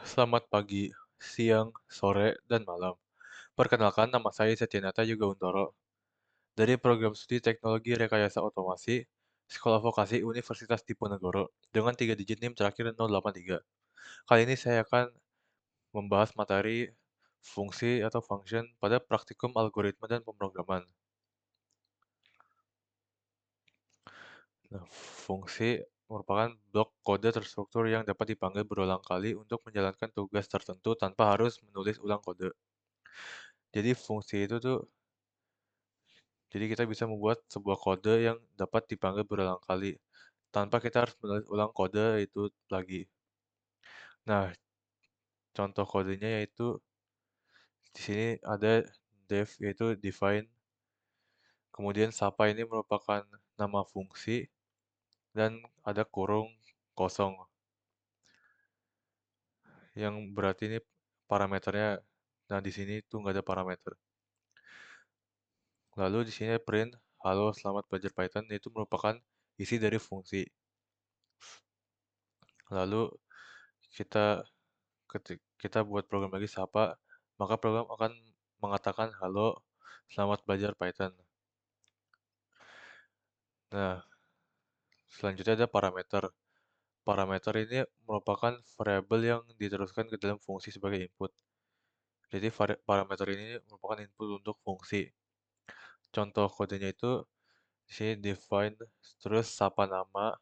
Selamat pagi, siang, sore, dan malam. Perkenalkan, nama saya Setyanata Yoga Untoro dari program studi Teknologi Rekayasa Otomasi, Sekolah Vokasi Universitas Diponegoro dengan 3 digit NIM terakhir 083. Kali ini saya akan membahas materi fungsi atau function pada praktikum algoritma dan pemrograman. Nah, fungsi merupakan blok kode terstruktur yang dapat dipanggil berulang kali untuk menjalankan tugas tertentu tanpa harus menulis ulang kode. Jadi fungsi itu tuh Jadi kita bisa membuat sebuah kode yang dapat dipanggil berulang kali, tanpa kita harus menulis ulang kode itu lagi. Nah, contoh kodenya yaitu di sini ada def yaitu define, kemudian Sapa ini merupakan nama fungsi dan ada kurung kosong yang berarti ini parameternya. Nah, di sini tuh nggak ada parameter. Lalu di sini print halo selamat belajar Python itu merupakan isi dari fungsi. Lalu kita kita buat program lagi Sapa, maka program akan mengatakan halo, selamat belajar Python. Nah, selanjutnya ada parameter. Parameter ini merupakan variabel yang diteruskan ke dalam fungsi sebagai input. Jadi parameter ini merupakan input untuk fungsi. Contoh kodenya itu di sini define terus Sapa nama.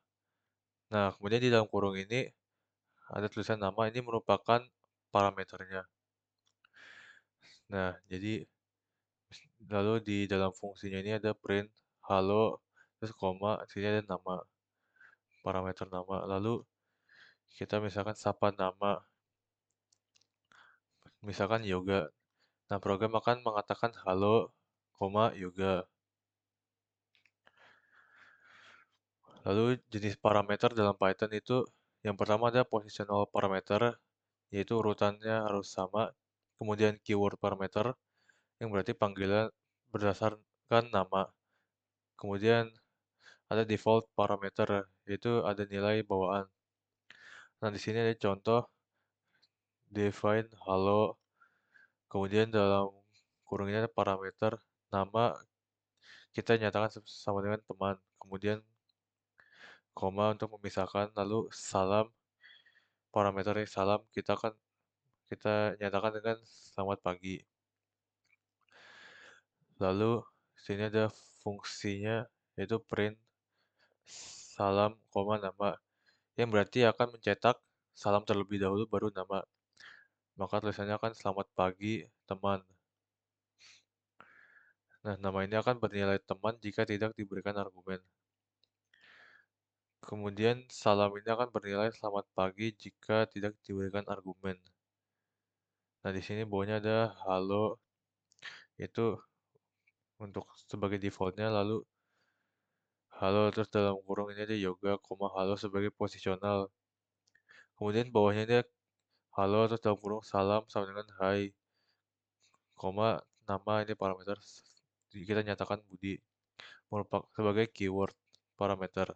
Nah, kemudian di dalam kurung ini ada tulisan nama, ini merupakan parameternya. Nah, jadi lalu di dalam fungsinya ini ada print halo, terus koma, sini ada nama, parameter nama. Lalu kita misalkan sapa nama, misalkan yoga. Nah, program akan mengatakan halo, koma, yoga. Lalu jenis parameter dalam Python itu yang pertama ada positional parameter, yaitu urutannya harus sama. Kemudian keyword parameter, yang berarti panggilan berdasarkan nama. Kemudian ada default parameter, yaitu ada nilai bawaan. Nah, di sini ada contoh define halo, kemudian dalam kurungnya ada parameter nama kita nyatakan sama dengan teman, kemudian koma untuk memisahkan, lalu salam, parameter salam kita nyatakan dengan selamat pagi. Lalu sini ada fungsinya yaitu print salam, koma nama, yang berarti akan mencetak salam terlebih dahulu baru nama. Maka tulisannya akan selamat pagi teman. Nah, nama ini akan bernilai teman jika tidak diberikan argumen. Kemudian salam ini akan bernilai selamat pagi jika tidak diberikan argumen. Nah, di sini bawahnya ada halo, itu untuk sebagai defaultnya, lalu halo terus dalam kurung ini ada yoga, koma halo sebagai posisional. Kemudian bawahnya ada halo terus dalam kurung salam sama dengan hai, koma nama ini parameter kita nyatakan Budi merupakan sebagai keyword parameter.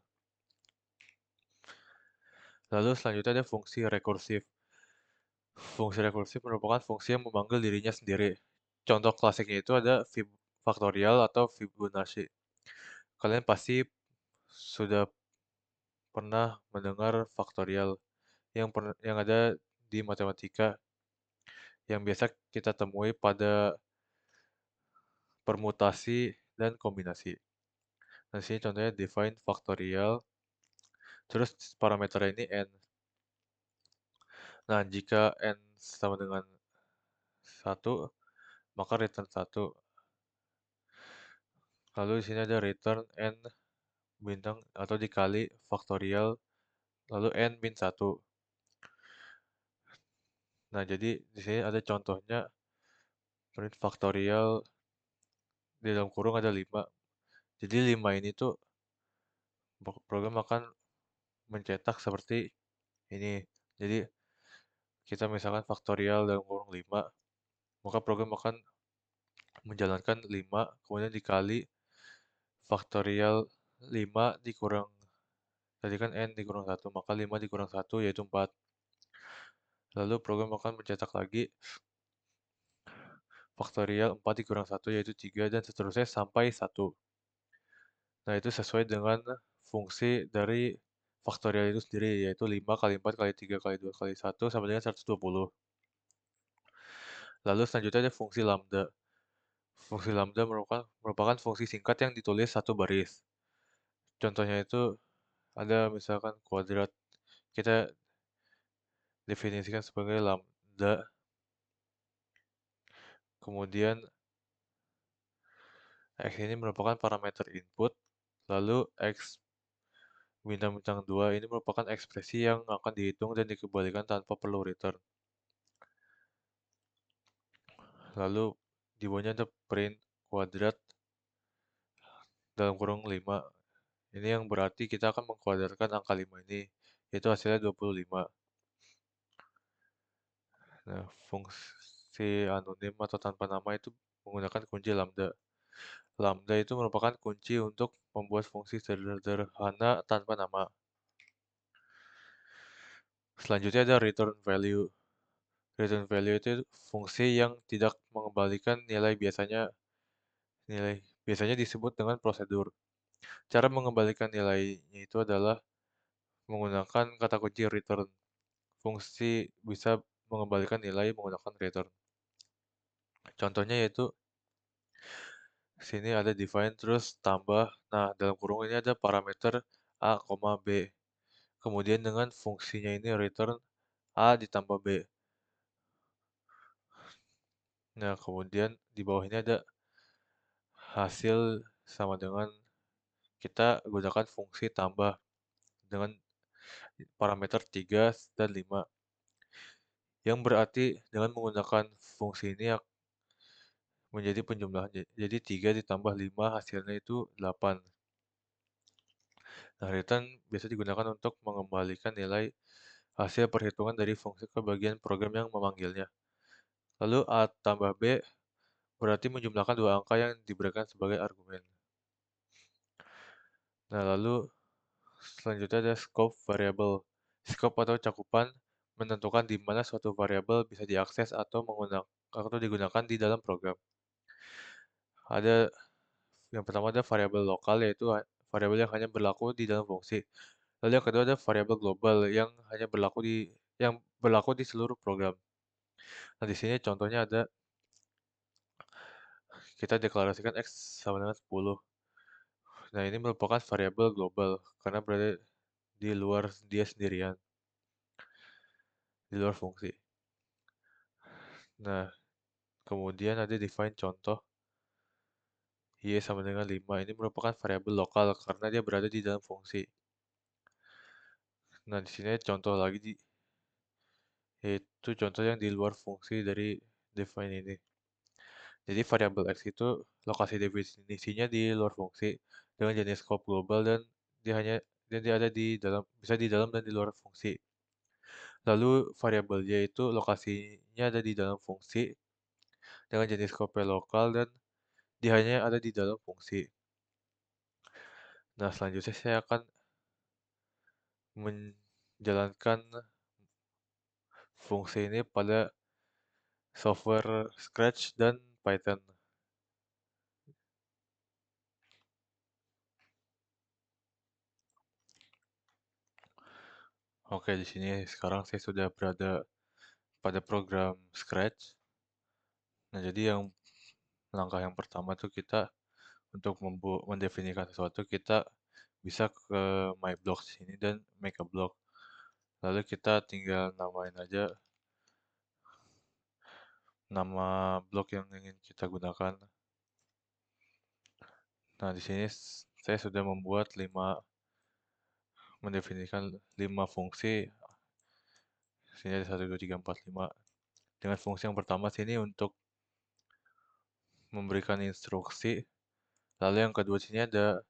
Lalu selanjutnya ada fungsi rekursif. Fungsi rekursif merupakan fungsi yang memanggil dirinya sendiri. Contoh klasiknya itu ada faktorial atau Fibonacci. Kalian pasti sudah pernah mendengar faktorial yang ada di matematika yang biasa kita temui pada permutasi dan kombinasi. Nah, sini contohnya define faktorial, terus parameternya ini n. Nah, jika n sama dengan 1, maka return 1. Lalu di sini ada return n bintang atau dikali faktorial lalu n min 1. Nah, jadi di sini ada contohnya print faktorial di dalam kurung ada 5. Jadi 5 ini tuh program akan mencetak seperti ini. Jadi kita misalkan faktorial dalam kurung 5, maka program akan menjalankan 5 kemudian dikali faktorial 5 dikurang tadi kan n dikurang 1, maka 5 dikurang 1 yaitu 4. Lalu program akan mencetak lagi faktorial 4 dikurang 1 yaitu 3 dan seterusnya sampai 1. Nah, itu sesuai dengan fungsi dari faktorial itu sendiri, yaitu 5 kali 4 kali 3 kali 2 kali 1 sama dengan 120. Lalu selanjutnya ada fungsi lambda. Fungsi lambda merupakan fungsi singkat yang ditulis satu baris. Contohnya itu ada misalkan kuadrat. Kita definisikan sebagai lambda. Kemudian X ini merupakan parameter input. Lalu X bintang-bintang 2 ini merupakan ekspresi yang akan dihitung dan dikembalikan tanpa perlu return. Lalu di bawahnya ada print kuadrat dalam kurung 5. Ini yang berarti kita akan mengkuadratkan angka 5 ini, yaitu hasilnya 25. Nah, fungsi anonim atau tanpa nama itu menggunakan kunci lambda. Lambda itu merupakan kunci untuk membuat fungsi sederhana tanpa nama. Selanjutnya ada return value. Return value itu fungsi yang tidak mengembalikan nilai biasanya disebut dengan prosedur. Cara mengembalikan nilainya itu adalah menggunakan kata kunci return. Fungsi bisa mengembalikan nilai menggunakan return. Contohnya yaitu sini ada define terus tambah. Nah, dalam kurung ini ada parameter a, b. Kemudian dengan fungsinya ini return a ditambah b. Nah, kemudian di bawah ini ada hasil sama dengan kita gunakan fungsi tambah dengan parameter 3 dan 5. Yang berarti dengan menggunakan fungsi ini menjadi penjumlahan. Jadi 3 ditambah 5 hasilnya itu 8. Nah, return biasa digunakan untuk mengembalikan nilai hasil perhitungan dari fungsi ke bagian program yang memanggilnya. Lalu A tambah B berarti menjumlahkan dua angka yang diberikan sebagai argumen. Nah, lalu selanjutnya ada scope variable. Scope atau cakupan menentukan di mana suatu variabel bisa diakses atau digunakan di dalam program. Ada yang pertama ada variabel lokal yaitu variabel yang hanya berlaku di dalam fungsi. Lalu yang kedua ada variabel global yang berlaku di seluruh program. Nah, di sini contohnya ada kita deklarasikan X sama dengan 10. Nah, ini merupakan variabel global karena berada di luar dia sendirian, di luar fungsi. Nah, kemudian ada define contoh Y sama dengan 5. Ini merupakan variabel lokal karena dia berada di dalam fungsi. Nah, di sini contoh lagi yaitu contoh yang di luar fungsi dari define ini. Jadi variabel X itu lokasi definisinya di luar fungsi dengan jenis scope global dan dia ada bisa di dalam dan di luar fungsi. Lalu variabel Y itu lokasinya ada di dalam fungsi dengan jenis scope lokal dan dia hanya ada di dalam fungsi. Nah, selanjutnya saya akan menjalankan fungsi ini pada software Scratch dan Python. Oke, di sini sekarang saya sudah berada pada program Scratch. Nah, jadi langkah yang pertama tuh kita untuk mendefinisikan sesuatu, kita bisa ke My Blocks sini dan make a block. Lalu kita tinggal namain aja nama blok yang ingin kita gunakan. Nah, di sini saya sudah mendefinisikan 5 fungsi. Sini ada 1, 2, 3, 4, 5. Dengan fungsi yang pertama sini untuk memberikan instruksi. Lalu yang kedua sini ada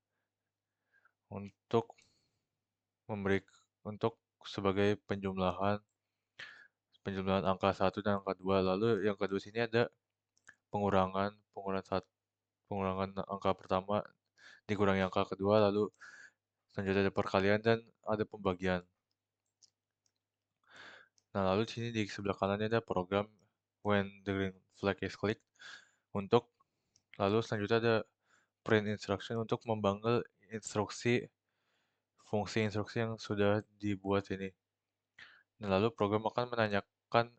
untuk memberi untuk sebagai penjumlahan angka 1 dan angka 2. Lalu yang kedua sini ada pengurangan pengurangan angka pertama dikurangi angka kedua, lalu selanjutnya ada perkalian dan ada pembagian. Nah, lalu di sini di sebelah kanannya ada program when the green flag is clicked untuk lalu selanjutnya ada print instruction untuk membanggel instruksi fungsi instruksi yang sudah dibuat ini. Nah, lalu program akan menanyakan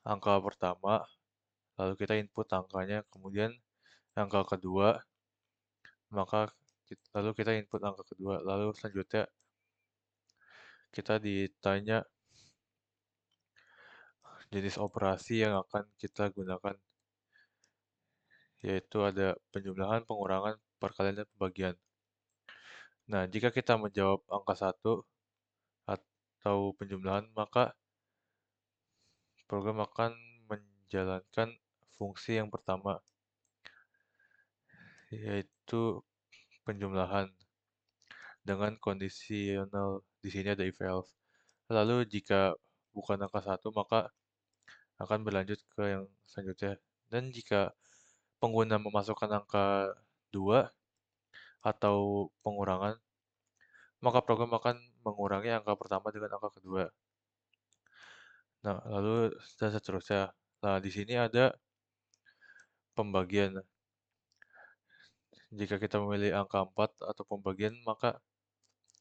angka pertama, lalu kita input angkanya, kemudian angka kedua, maka lalu kita input angka kedua, lalu selanjutnya kita ditanya jenis operasi yang akan kita gunakan, yaitu ada penjumlahan, pengurangan, perkalian, dan pembagian. Nah, jika kita menjawab angka satu atau penjumlahan, maka program akan menjalankan fungsi yang pertama, yaitu penjumlahan dengan kondisional. Di sini ada if else. Lalu jika bukan angka satu, maka akan berlanjut ke yang selanjutnya. Dan jika pengguna memasukkan angka 2 atau pengurangan, maka program akan mengurangi angka pertama dengan angka kedua. Nah, lalu dan seterusnya. Nah, di sini ada pembagian. Jika kita memilih angka 4 atau pembagian, maka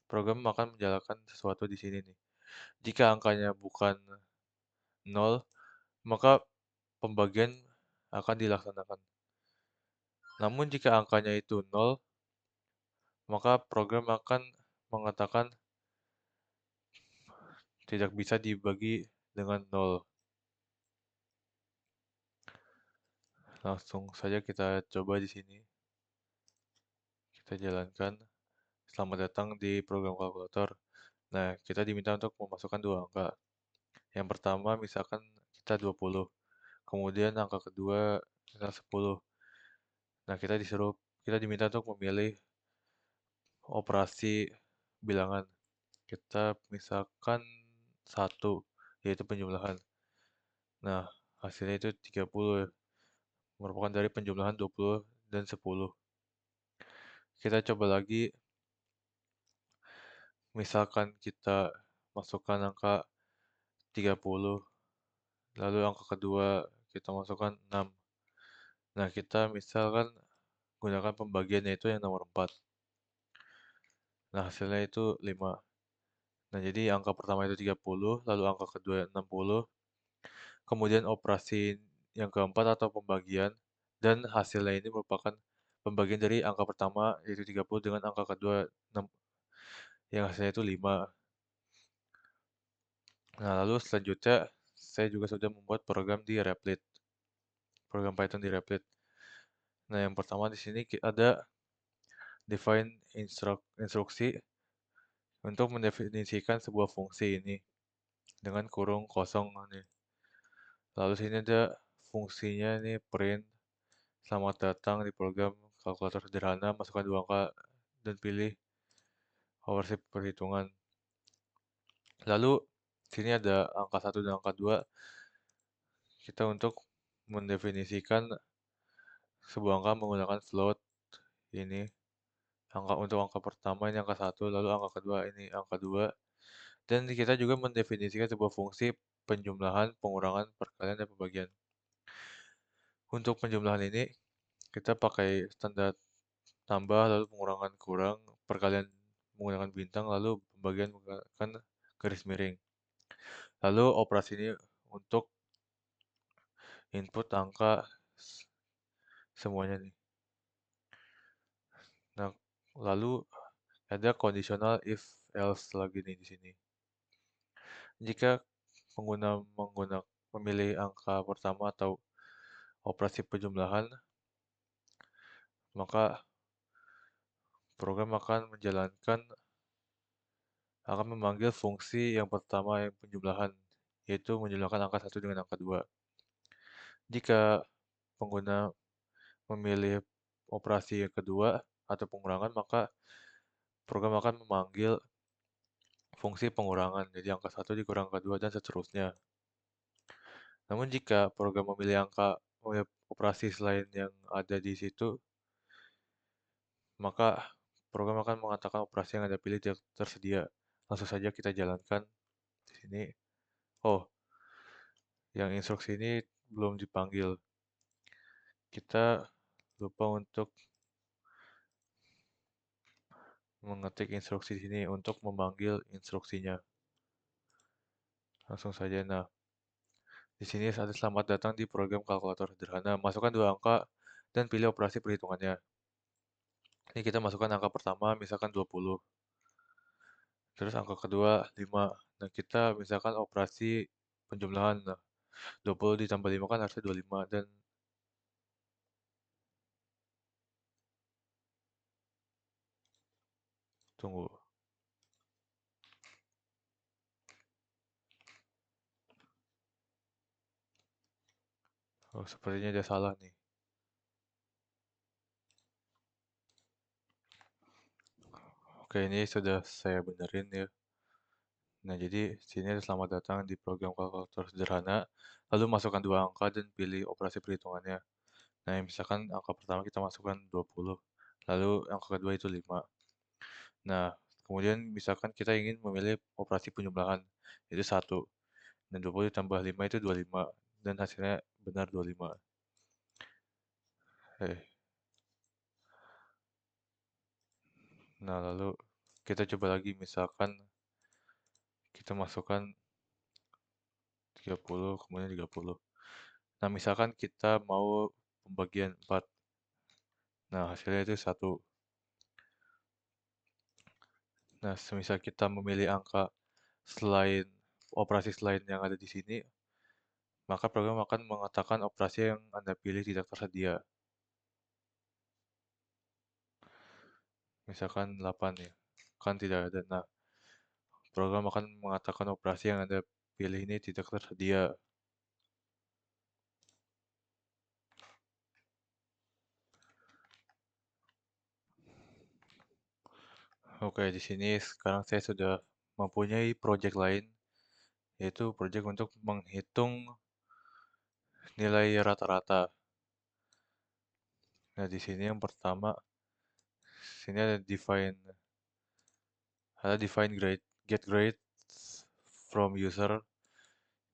program akan menjalankan sesuatu di sini nih. Jika angkanya bukan 0, maka pembagian akan dilaksanakan. Namun jika angkanya itu 0, maka program akan mengatakan tidak bisa dibagi dengan 0. Langsung saja kita coba di sini. Kita jalankan. Selamat datang di program kalkulator. Nah, kita diminta untuk memasukkan dua angka. Yang pertama misalkan kita 20. Kemudian angka kedua kita 10. Nah, kita diminta untuk memilih operasi bilangan. Kita misalkan satu, yaitu penjumlahan. Nah, hasilnya itu 30, merupakan dari penjumlahan 20 dan 10. Kita coba lagi, misalkan kita masukkan angka 30, lalu angka kedua kita masukkan 6. Nah, kita misalkan gunakan pembagiannya itu yang nomor 4. Nah, hasilnya itu 5. Nah, jadi angka pertama itu 30, lalu angka kedua 60, kemudian operasi yang keempat atau pembagian, dan hasilnya ini merupakan pembagian dari angka pertama yaitu 30 dengan angka kedua 6, yang hasilnya itu 5. Nah, lalu selanjutnya saya juga sudah membuat program di Replit, program Python di Replit. Nah, yang pertama di sini ada define instruksi untuk mendefinisikan sebuah fungsi ini dengan kurung kosong nih. Lalu sini ada fungsinya ini print. Selamat datang di program kalkulator sederhana, masukkan dua angka dan pilih operasi perhitungan. Lalu sini ada angka satu dan angka 2. Kita untuk mendefinisikan sebuah angka menggunakan float ini. Untuk angka pertama ini angka satu, lalu angka kedua ini angka 2. Dan kita juga mendefinisikan sebuah fungsi penjumlahan, pengurangan, perkalian, dan pembagian. Untuk penjumlahan ini kita pakai standar tambah, lalu pengurangan kurang, perkalian menggunakan bintang, lalu pembagian menggunakan garis miring. Lalu operasi ini untuk input angka semuanya nih. Nah, lalu ada conditional if else lagi nih di sini. Jika pengguna memilih angka pertama atau operasi penjumlahan, maka program akan memanggil fungsi yang pertama yang penjumlahan, yaitu menjumlahkan angka satu dengan angka 2. Jika pengguna memilih operasi yang kedua atau pengurangan, maka program akan memanggil fungsi pengurangan. Jadi angka satu dikurang angka 2 dan seterusnya. Namun jika program memilih operasi selain yang ada di situ, maka program akan mengatakan operasi yang Anda pilih tidak tersedia. Langsung saja kita jalankan di sini. Oh, yang instruksi ini belum dipanggil. Kita lupa untuk mengetik instruksi di sini untuk memanggil instruksinya. Langsung saja. Nah, di sini ada selamat datang di program kalkulator sederhana. Masukkan dua angka dan pilih operasi perhitungannya. Ini kita masukkan angka pertama, misalkan 20. Terus angka kedua, 5. Nah, kita misalkan operasi penjumlahan. Nah, 20 ditambah 5 kan harusnya 25. Dan tunggu. Oh, sepertinya ada salah nih. Oke, ini sudah saya benerin ya. Nah, jadi sini ada selamat datang di program kalkulator sederhana. Lalu masukkan dua angka dan pilih operasi perhitungannya. Nah, misalkan angka pertama kita masukkan 20. Lalu angka kedua itu 5. Nah, kemudian misalkan kita ingin memilih operasi penjumlahan, itu 1. Dan 20 ditambah 5 itu 25. Dan hasilnya benar 25. Eh, nah lalu kita coba lagi, misalkan kita masukkan 30, kemudian 30. Nah, misalkan kita mau pembagian 4. Nah, hasilnya itu 1. Nah, semisal kita memilih angka selain operasi selain yang ada di sini, maka program akan mengatakan operasi yang Anda pilih tidak tersedia. Misalkan 8 ya, kan tidak ada. Nah, program akan mengatakan operasi yang Anda pilih ini tidak tersedia. Oke, di sini sekarang saya sudah mempunyai project lain, yaitu project untuk menghitung nilai rata-rata. Nah, di sini yang pertama, sini ada define grade, get grade from user.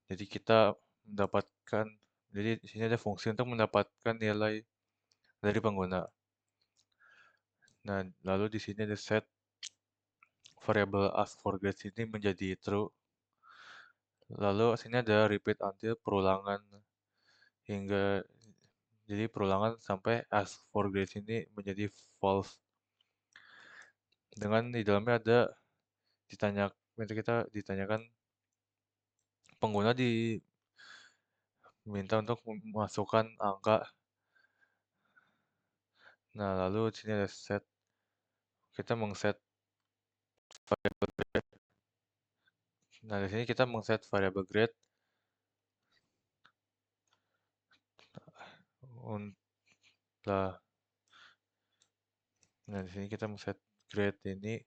Jadi kita mendapatkan, jadi di sini ada fungsi untuk mendapatkan nilai dari pengguna. Nah, lalu di sini ada set variable ask for grades ini menjadi true. Lalu sini ada repeat until perulangan hingga, jadi perulangan sampai ask for grades ini menjadi false. Dengan di dalamnya ada kita ditanyakan, pengguna diminta untuk memasukkan angka. Nah, lalu di sini ada set, kita mengset variable grade. Nah, di sini kita mengset variable grade untuk, nah di sini kita mengset grade ini,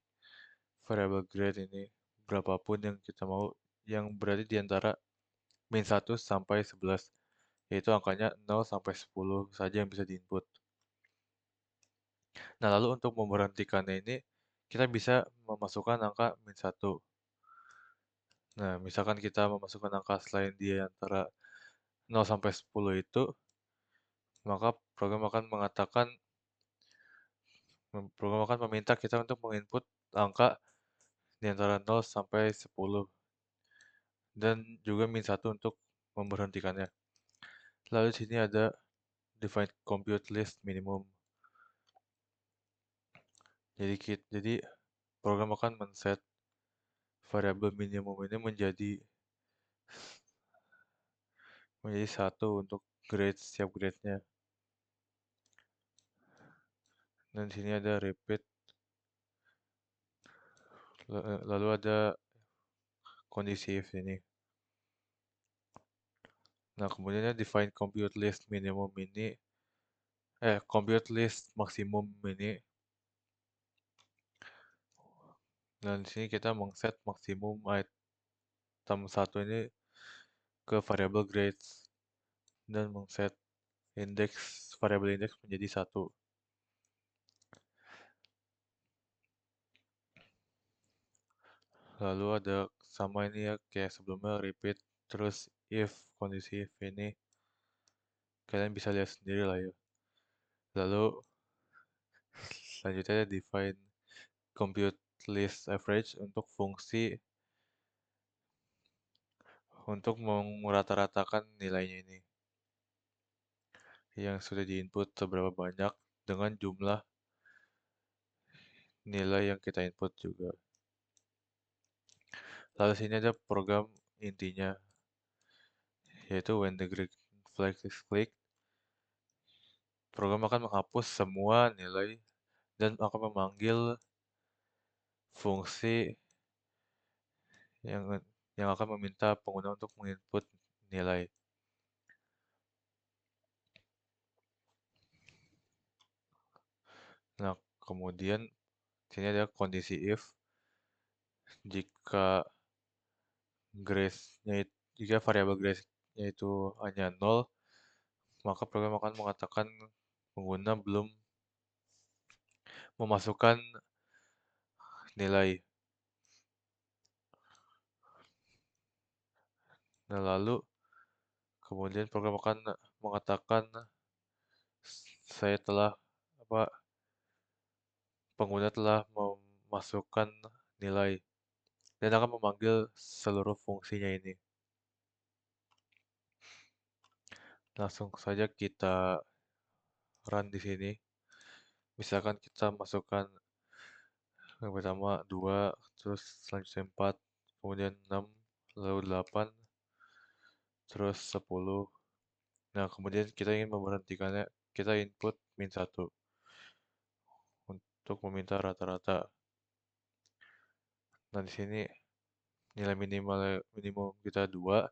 variable grade ini berapapun yang kita mau, yang berada di antara min 1 sampai 11, yaitu angkanya 0 sampai 10 saja yang bisa diinput. Nah, lalu untuk memberhentikannya ini, kita bisa memasukkan angka min 1. Nah, misalkan kita memasukkan angka selain dia antara 0 sampai 10 itu, maka program akan meminta kita untuk menginput angka di antara 0 sampai 10 dan juga min 1 untuk memberhentikannya. Lalu di sini ada define compute list minimum. Jadi program akan men-set variabel minimum ini menjadi 1 untuk setiap grade-nya. Dan di sini ada repeat, lalu ada kondisi if ini. Nah, kemudian define compute list minimum ini, compute list maksimum ini. Dan di sini kita mengset maksimum item 1 ini ke variable grades dan mengset variable index menjadi 1. Lalu ada sama ini ya, kayak sebelumnya repeat Terus if, kondisi if ini kalian bisa lihat sendiri lah ya. Lalu selanjutnya define compute list average untuk fungsi untuk merata-ratakan nilainya ini yang sudah diinput seberapa banyak dengan jumlah nilai yang kita input juga. Lalu sini ada program intinya, yaitu when the green flag is clicked, program akan menghapus semua nilai dan akan memanggil fungsi yang akan meminta pengguna untuk menginput nilai. Nah, kemudian sini ada kondisi if jika jika variabel grace-nya itu hanya 0, maka program akan mengatakan pengguna belum memasukkan nilai. Nah, lalu kemudian program akan mengatakan saya telah apa pengguna telah memasukkan nilai dan akan memanggil seluruh fungsinya ini. Langsung saja kita run di sini. Misalkan kita masukkan yang pertama 2, terus selanjutnya 4, kemudian 6, lalu 8, terus 10. Nah, kemudian kita ingin memberhentikannya, kita input min 1 untuk meminta rata-rata. Nah, di sini nilai minimum kita 2,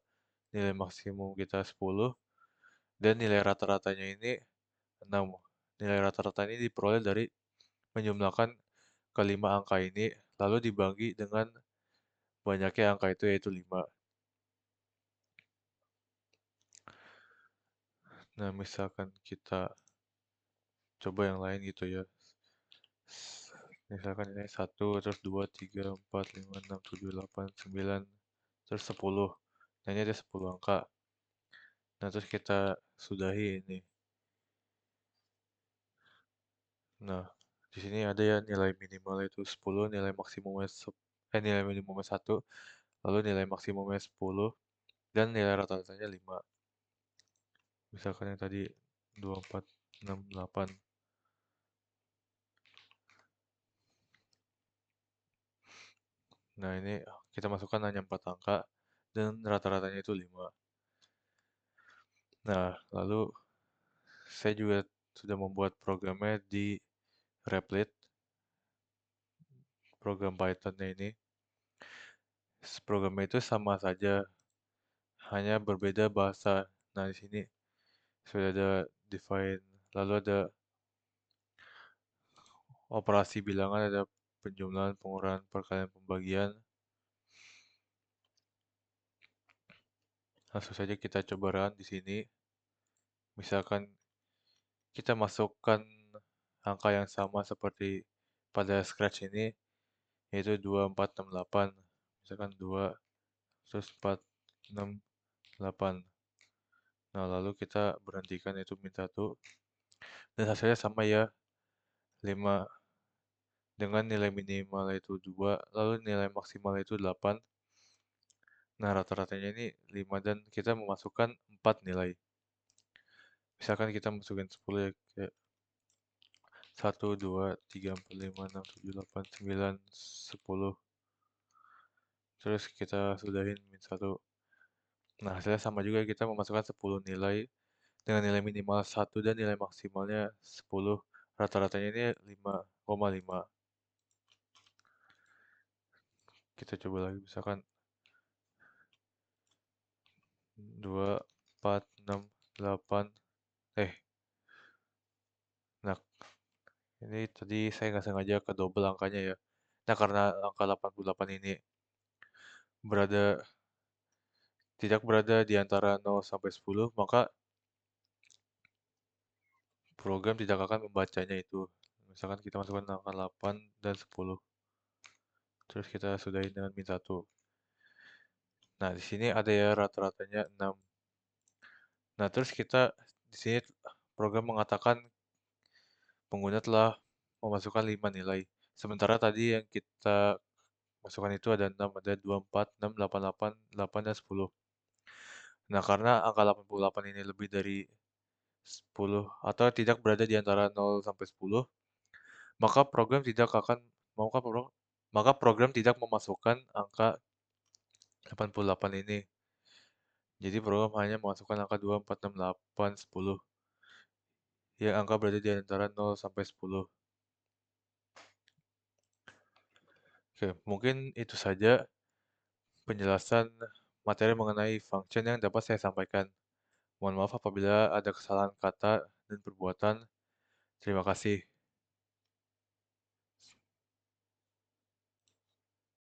nilai maksimum kita 10, dan nilai rata-ratanya ini 6. Nilai rata-rata ini diperoleh dari menjumlahkan kelima angka ini, lalu dibagi dengan banyaknya angka itu, yaitu 5. Nah, misalkan kita coba yang lain gitu ya. Misalkan ini 1, terus 2, 3, 4, 5, 6, 7, 8, 9, terus 10. Nah, ini ada 10 angka. Nah, terus kita sudahi ini. Nah, di sini ada ya nilai minimal itu 10, nilai minimumnya 1, lalu nilai maksimumnya 10, dan nilai rata-ratanya 5. Misalkan yang tadi 2, 4, 6, 8. Nah, ini kita masukkan hanya 4 angka, dan rata-ratanya itu 5. Nah, lalu saya juga sudah membuat programnya di Replit, program Python-nya ini. Programnya itu sama saja, hanya berbeda bahasa. Nah, di sini sudah ada define, lalu ada operasi bilangan, ada penjumlahan, pengurangan, perkalian, pembagian. Langsung saja kita coba run di sini. Misalkan kita masukkan angka yang sama seperti pada Scratch ini, yaitu 2, 4, 6, 8. Misalkan 2, terus 4, 6, 8. Nah, lalu kita berhentikan itu min 1. Dan hasilnya sama ya, 5. Dengan nilai minimal itu 2, lalu nilai maksimal itu 8. Nah, rata-ratanya ini 5 dan kita memasukkan 4 nilai. Misalkan kita masukin 10 ya, kayak 1, 2, 3, 4, 5, 6, 7, 8, 9, 10. Terus kita sudahin min 1. Nah, hasilnya sama juga, kita memasukkan 10 nilai dengan nilai minimal 1 dan nilai maksimalnya 10. Rata-ratanya ini 5,5. Kita coba lagi, misalkan 2, 4, 6, 8. Nah, ini tadi saya nggak sengaja ke double angkanya ya. Nah, karena angka 88 ini berada tidak berada di antara 0 sampai 10, maka program tidak akan membacanya itu. Misalkan kita masukkan angka 8 dan 10. Terus kita sudahin dengan min 1. Nah, di sini ada ya rata-ratanya 6. Nah, terus kita di sini program mengatakan pengguna telah memasukkan 5 nilai. Sementara tadi yang kita masukkan itu ada 6, ada 24, 6, 88, 8, dan 10. Nah, karena angka 88 ini lebih dari 10 atau tidak berada di antara 0 sampai 10, maka program tidak akan maka pro- maka program tidak memasukkan angka 88 ini. Jadi program hanya memasukkan angka 2, 4, 6, 8, 10. Ya, angka berada di antara 0 sampai 10. Oke, mungkin itu saja penjelasan materi mengenai function yang dapat saya sampaikan. Mohon maaf apabila ada kesalahan kata dan perbuatan. Terima kasih.